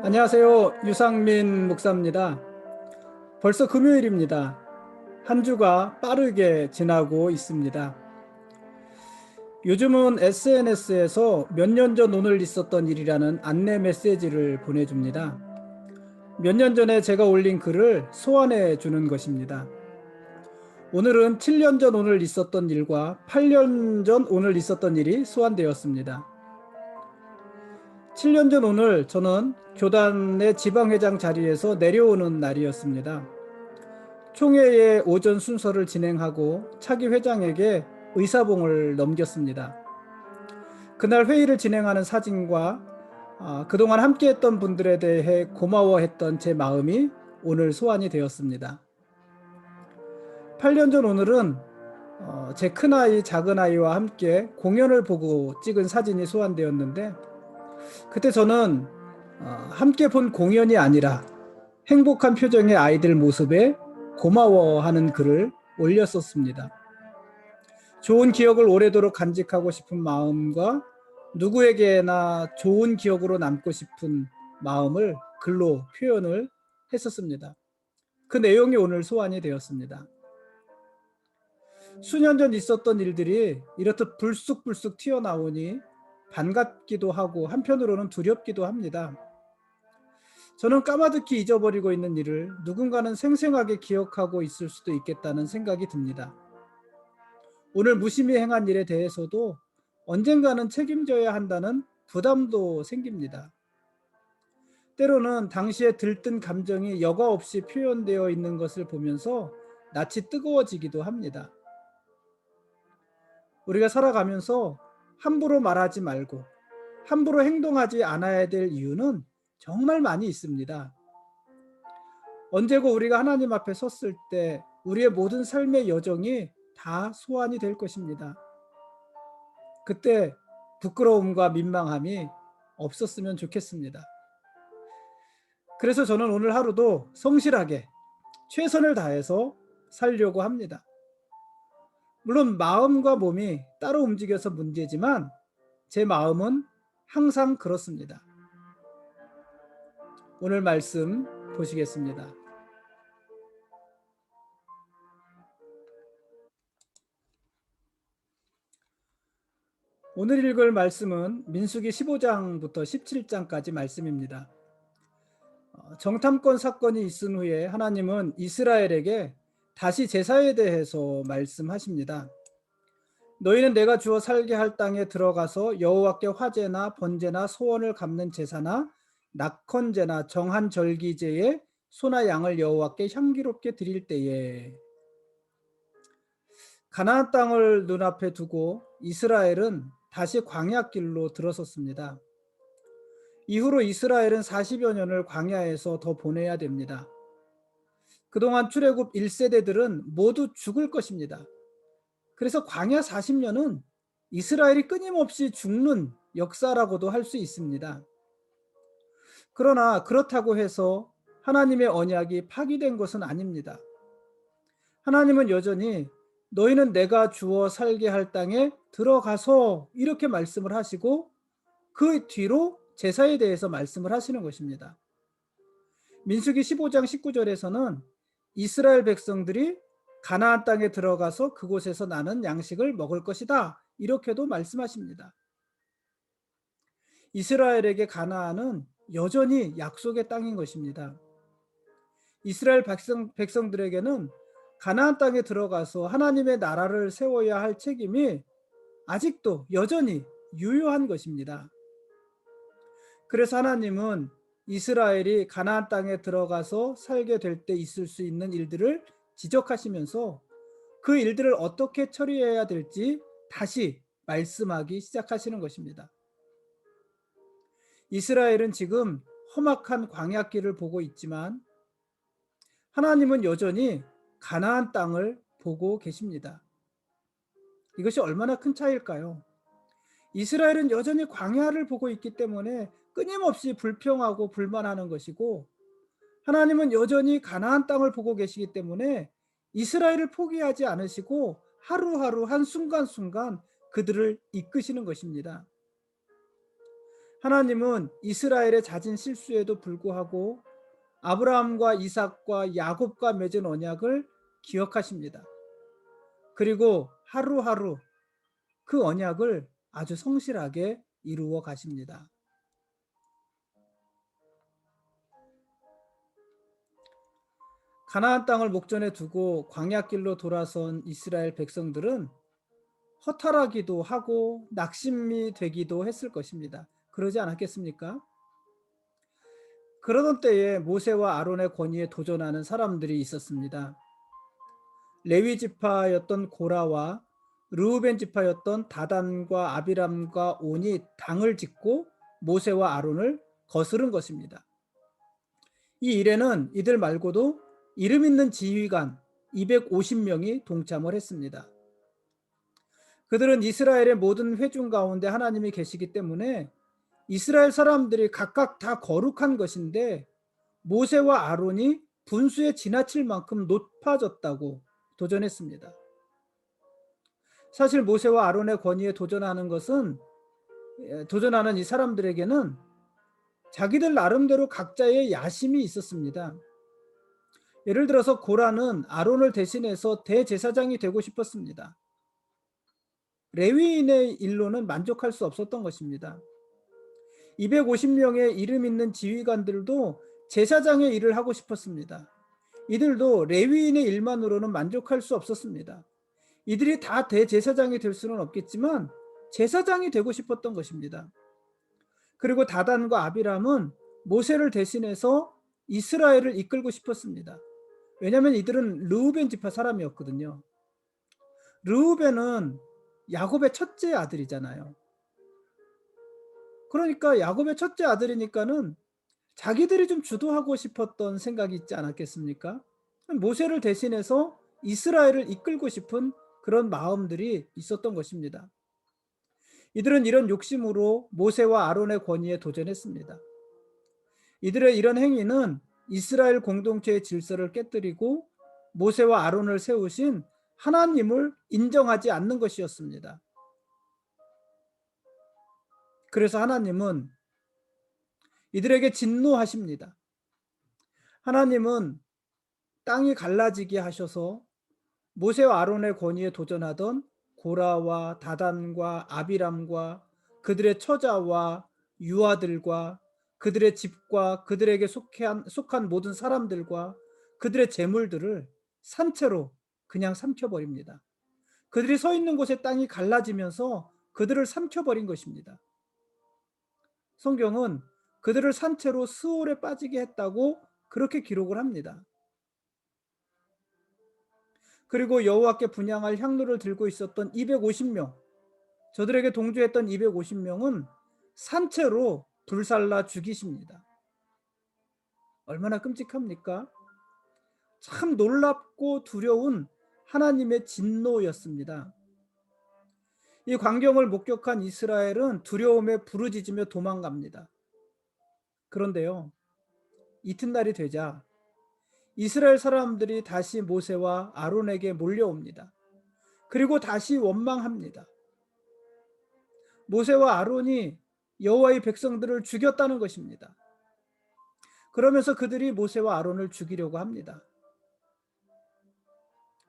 안녕하세요. 유상민 목사입니다. 벌써 금요일입니다. 한 주가 빠르게 지나고 있습니다. 요즘은 SNS에서 몇 년 전 오늘 있었던 일이라는 안내 메시지를 보내줍니다. 몇 년 전에 제가 올린 글을 소환해 주는 것입니다. 오늘은 7년 전 오늘 있었던 일과 8년 전 오늘 있었던 일이 소환되었습니다. 7년 전 오늘 저는 교단의 지방회장 자리에서 내려오는 날이었습니다. 총회의 오전 순서를 진행하고 차기 회장에게 의사봉을 넘겼습니다. 그날 회의를 진행하는 사진과 그동안 함께했던 분들에 대해 고마워했던 제 마음이 오늘 소환이 되었습니다. 8년 전 오늘은 제 큰아이, 작은아이와 함께 공연을 보고 찍은 사진이 소환되었는데, 그때 저는 함께 본 공연이 아니라 행복한 표정의 아이들 모습에 고마워하는 글을 올렸었습니다. 좋은 기억을 오래도록 간직하고 싶은 마음과 누구에게나 좋은 기억으로 남고 싶은 마음을 글로 표현을 했었습니다. 그 내용이 오늘 소환이 되었습니다. 수년 전 있었던 일들이 이렇듯 불쑥불쑥 튀어나오니 반갑기도 하고 한편으로는 두렵기도 합니다. 저는 까마득히 잊어버리고 있는 일을 누군가는 생생하게 기억하고 있을 수도 있겠다는 생각이 듭니다. 오늘 무심히 행한 일에 대해서도 언젠가는 책임져야 한다는 부담도 생깁니다. 때로는 당시에 들뜬 감정이 여과 없이 표현되어 있는 것을 보면서 낯이 뜨거워지기도 합니다. 우리가 살아가면서 함부로 말하지 말고 함부로 행동하지 않아야 될 이유는 정말 많이 있습니다. 언제고 우리가 하나님 앞에 섰을 때 우리의 모든 삶의 여정이 다 소환이 될 것입니다. 그때 부끄러움과 민망함이 없었으면 좋겠습니다. 그래서 저는 오늘 하루도 성실하게 최선을 다해서 살려고 합니다. 물론 마음과 몸이 따로 움직여서 문제지만 제 마음은 항상 그렇습니다. 오늘 말씀 보시겠습니다. 오늘 읽을 말씀은 민수기 15장부터 17장까지 말씀입니다. 정탐권 사건이 있은 후에 하나님은 이스라엘에게 다시 제사에 대해서 말씀하십니다. 너희는 내가 주어 살게 할 땅에 들어가서 여호와께 화제나 번제나 소원을 갚는 제사나 낙헌제나 정한 절기제에 소나 양을 여호와께 향기롭게 드릴 때에. 가나안 땅을 눈앞에 두고 이스라엘은 다시 광야길로 들어섰습니다. 이후로 이스라엘은 40여 년을 광야에서 더 보내야 됩니다. 그동안 출애굽 1세대들은 모두 죽을 것입니다. 그래서 광야 40년은 이스라엘이 끊임없이 죽는 역사라고도 할 수 있습니다. 그러나 그렇다고 해서 하나님의 언약이 파기된 것은 아닙니다. 하나님은 여전히 너희는 내가 주어 살게 할 땅에 들어가서 이렇게 말씀을 하시고 그 뒤로 제사에 대해서 말씀을 하시는 것입니다. 민수기 15장 19절에서는 이스라엘 백성들이 가나안 땅에 들어가서 그곳에서 나는 양식을 먹을 것이다, 이렇게도 말씀하십니다. 이스라엘에게 가나안은 여전히 약속의 땅인 것입니다. 이스라엘 백성들에게는 가나안 땅에 들어가서 하나님의 나라를 세워야 할 책임이 아직도 여전히 유효한 것입니다. 그래서 하나님은 이스라엘이 가나안 땅에 들어가서 살게 될 때 있을 수 있는 일들을 지적하시면서 그 일들을 어떻게 처리해야 될지 다시 말씀하기 시작하시는 것입니다. 이스라엘은 지금 험악한 광야길을 보고 있지만 하나님은 여전히 가나안 땅을 보고 계십니다. 이것이 얼마나 큰 차이일까요? 이스라엘은 여전히 광야를 보고 있기 때문에 끊임없이 불평하고 불만하는 것이고, 하나님은 여전히 가나안 땅을 보고 계시기 때문에 이스라엘을 포기하지 않으시고 하루하루 한순간순간 그들을 이끄시는 것입니다. 하나님은 이스라엘의 잦은 실수에도 불구하고 아브라함과 이삭과 야곱과 맺은 언약을 기억하십니다. 그리고 하루하루 그 언약을 아주 성실하게 이루어 가십니다. 가나안 땅을 목전에 두고 광야길로 돌아선 이스라엘 백성들은 허탈하기도 하고 낙심이 되기도 했을 것입니다. 그러지 않았겠습니까? 그러던 때에 모세와 아론의 권위에 도전하는 사람들이 있었습니다. 레위 지파였던 고라와 르우벤 지파였던 다단과 아비람과 온이 당을 짓고 모세와 아론을 거스른 것입니다. 이 일에는 이들 말고도 이름 있는 지휘관 250명이 동참을 했습니다. 그들은 이스라엘의 모든 회중 가운데 하나님이 계시기 때문에 이스라엘 사람들이 각각 다 거룩한 것인데 모세와 아론이 분수에 지나칠 만큼 높아졌다고 도전했습니다. 사실 모세와 아론의 권위에 도전하는 이 사람들에게는 자기들 나름대로 각자의 야심이 있었습니다. 예를 들어서 고라는 아론을 대신해서 대제사장이 되고 싶었습니다. 레위인의 일로는 만족할 수 없었던 것입니다. 250명의 이름 있는 지휘관들도 제사장의 일을 하고 싶었습니다. 이들도 레위인의 일만으로는 만족할 수 없었습니다. 이들이 다 대제사장이 될 수는 없겠지만 제사장이 되고 싶었던 것입니다. 그리고 다단과 아비람은 모세를 대신해서 이스라엘을 이끌고 싶었습니다. 왜냐하면 이들은 르우벤 지파 사람이었거든요. 르우벤은 야곱의 첫째 아들이잖아요. 그러니까 야곱의 첫째 아들이니까는 자기들이 좀 주도하고 싶었던 생각이 있지 않았겠습니까? 모세를 대신해서 이스라엘을 이끌고 싶은 그런 마음들이 있었던 것입니다. 이들은 이런 욕심으로 모세와 아론의 권위에 도전했습니다. 이들의 이런 행위는 이스라엘 공동체의 질서를 깨뜨리고 모세와 아론을 세우신 하나님을 인정하지 않는 것이었습니다. 그래서 하나님은 이들에게 진노하십니다. 하나님은 땅이 갈라지게 하셔서 모세와 아론의 권위에 도전하던 고라와 다단과 아비람과 그들의 처자와 유아들과 그들의 집과 그들에게 속한 모든 사람들과 그들의 재물들을 산채로 그냥 삼켜버립니다. 그들이 서 있는 곳에 땅이 갈라지면서 그들을 삼켜버린 것입니다. 성경은 그들을 산채로 스올에 빠지게 했다고 그렇게 기록을 합니다. 그리고 여호와께 분향할 향로를 들고 있었던 250명, 저들에게 동조했던 250명은 산채로 불살라 죽이십니다. 얼마나 끔찍합니까? 참 놀랍고 두려운 하나님의 진노였습니다. 이 광경을 목격한 이스라엘은 두려움에 부르짖으며 도망갑니다. 그런데요, 이튿날이 되자 이스라엘 사람들이 다시 모세와 아론에게 몰려옵니다. 그리고 다시 원망합니다. 모세와 아론이 여호와의 백성들을 죽였다는 것입니다. 그러면서 그들이 모세와 아론을 죽이려고 합니다.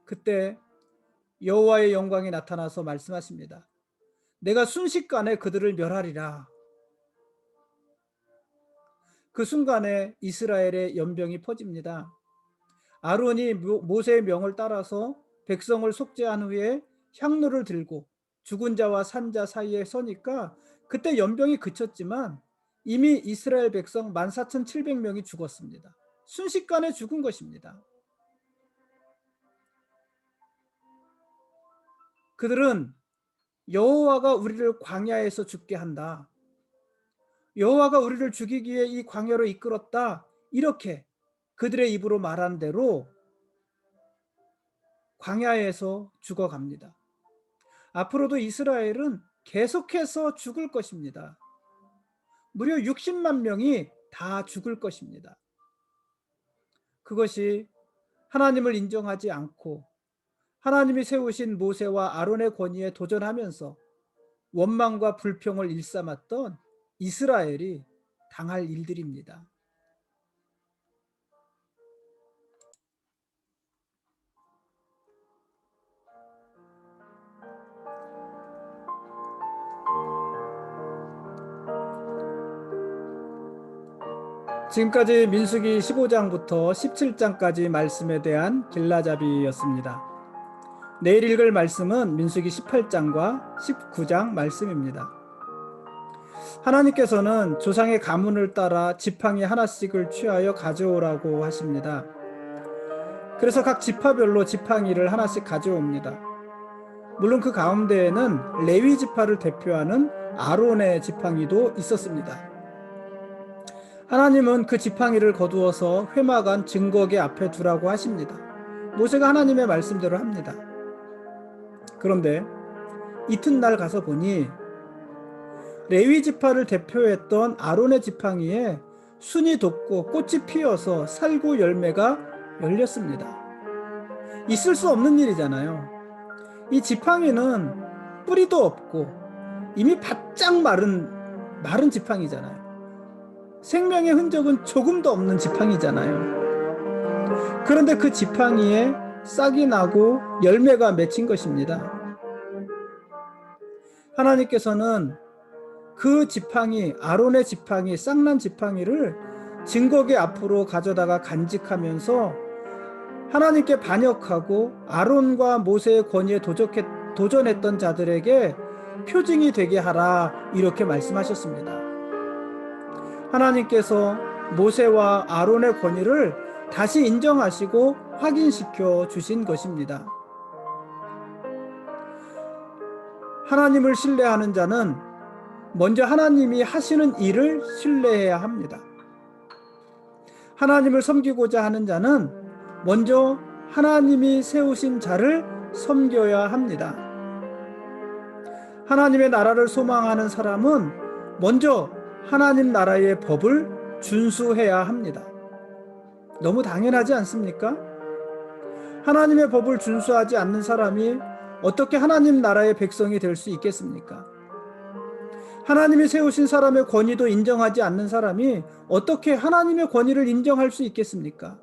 그때 여호와의 영광이 나타나서 말씀하십니다. 내가 순식간에 그들을 멸하리라. 그 순간에 이스라엘의 연병이 퍼집니다. 아론이 모세의 명을 따라서 백성을 속죄한 후에 향로를 들고 죽은 자와 산 자 사이에 서니까 그때 연병이 그쳤지만 이미 이스라엘 백성 14,700명이 죽었습니다. 순식간에 죽은 것입니다. 그들은 여호와가 우리를 광야에서 죽게 한다. 여호와가 우리를 죽이기 위해 이 광야로 이끌었다. 이렇게 그들의 입으로 말한 대로 광야에서 죽어갑니다. 앞으로도 이스라엘은 계속해서 죽을 것입니다. 무려 60만 명이 다 죽을 것입니다. 그것이 하나님을 인정하지 않고 하나님이 세우신 모세와 아론의 권위에 도전하면서 원망과 불평을 일삼았던 이스라엘이 당할 일들입니다. 지금까지 민수기 15장부터 17장까지 말씀에 대한 길라잡이였습니다. 내일 읽을 말씀은 민수기 18장과 19장 말씀입니다. 하나님께서는 조상의 가문을 따라 지팡이 하나씩을 취하여 가져오라고 하십니다. 그래서 각 지파별로 지팡이를 하나씩 가져옵니다. 물론 그 가운데에는 레위 지파를 대표하는 아론의 지팡이도 있었습니다. 하나님은 그 지팡이를 거두어서 회막안 증거계 앞에 두라고 하십니다. 모세가 하나님의 말씀대로 합니다. 그런데 이튿날 가서 보니 레위 지파를 대표했던 아론의 지팡이에 순이 돋고 꽃이 피어서 살구 열매가 열렸습니다. 있을 수 없는 일이잖아요. 이 지팡이는 뿌리도 없고 이미 바짝 마른 지팡이잖아요. 생명의 흔적은 조금도 없는 지팡이잖아요. 그런데 그 지팡이에 싹이 나고 열매가 맺힌 것입니다. 하나님께서는 그 지팡이, 아론의 지팡이, 싹난 지팡이를 증거계 앞으로 가져다가 간직하면서 하나님께 반역하고 아론과 모세의 권위에 도전했던 자들에게 표징이 되게 하라, 이렇게 말씀하셨습니다. 하나님께서 모세와 아론의 권위를 다시 인정하시고 확인시켜 주신 것입니다. 하나님을 신뢰하는 자는 먼저 하나님이 하시는 일을 신뢰해야 합니다. 하나님을 섬기고자 하는 자는 먼저 하나님이 세우신 자를 섬겨야 합니다. 하나님의 나라를 소망하는 사람은 먼저 하나님 나라의 법을 준수해야 합니다. 너무 당연하지 않습니까? 하나님의 법을 준수하지 않는 사람이 어떻게 하나님 나라의 백성이 될 수 있겠습니까? 하나님이 세우신 사람의 권위도 인정하지 않는 사람이 어떻게 하나님의 권위를 인정할 수 있겠습니까?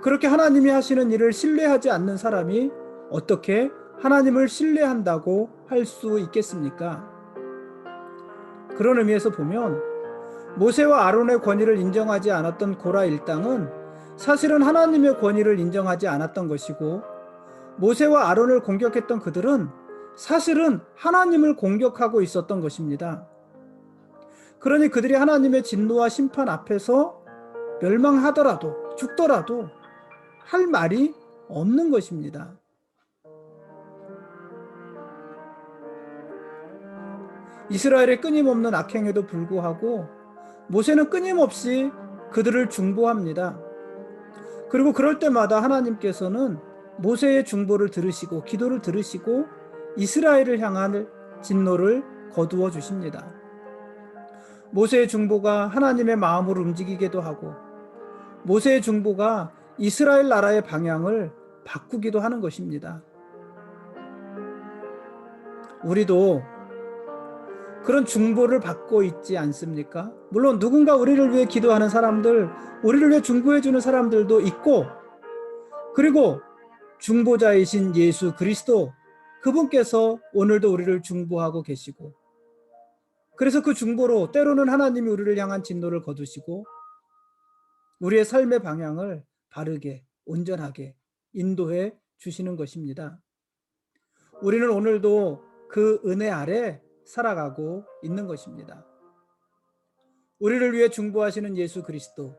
그렇게 하나님이 하시는 일을 신뢰하지 않는 사람이 어떻게 하나님을 신뢰한다고 할 수 있겠습니까? 그런 의미에서 보면 모세와 아론의 권위를 인정하지 않았던 고라 일당은 사실은 하나님의 권위를 인정하지 않았던 것이고, 모세와 아론을 공격했던 그들은 사실은 하나님을 공격하고 있었던 것입니다. 그러니 그들이 하나님의 진노와 심판 앞에서 멸망하더라도, 죽더라도 할 말이 없는 것입니다. 이스라엘의 끊임없는 악행에도 불구하고 모세는 끊임없이 그들을 중보합니다. 그리고 그럴 때마다 하나님께서는 모세의 중보를 들으시고 기도를 들으시고 이스라엘을 향한 진노를 거두어 주십니다. 모세의 중보가 하나님의 마음을 움직이기도 하고, 모세의 중보가 이스라엘 나라의 방향을 바꾸기도 하는 것입니다. 우리도 그런 중보를 받고 있지 않습니까? 물론 누군가 우리를 위해 기도하는 사람들, 우리를 위해 중보해 주는 사람들도 있고, 그리고 중보자이신 예수 그리스도, 그분께서 오늘도 우리를 중보하고 계시고, 그래서 그 중보로 때로는 하나님이 우리를 향한 진노를 거두시고 우리의 삶의 방향을 바르게 온전하게 인도해 주시는 것입니다. 우리는 오늘도 그 은혜 아래 살아가고 있는 것입니다. 우리를 위해 중보하시는 예수 그리스도,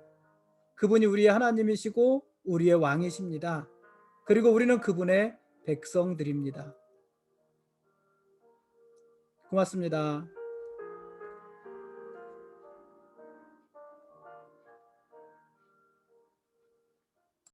그분이 우리의 하나님이시고 우리의 왕이십니다. 그리고 우리는 그분의 백성들입니다. 고맙습니다.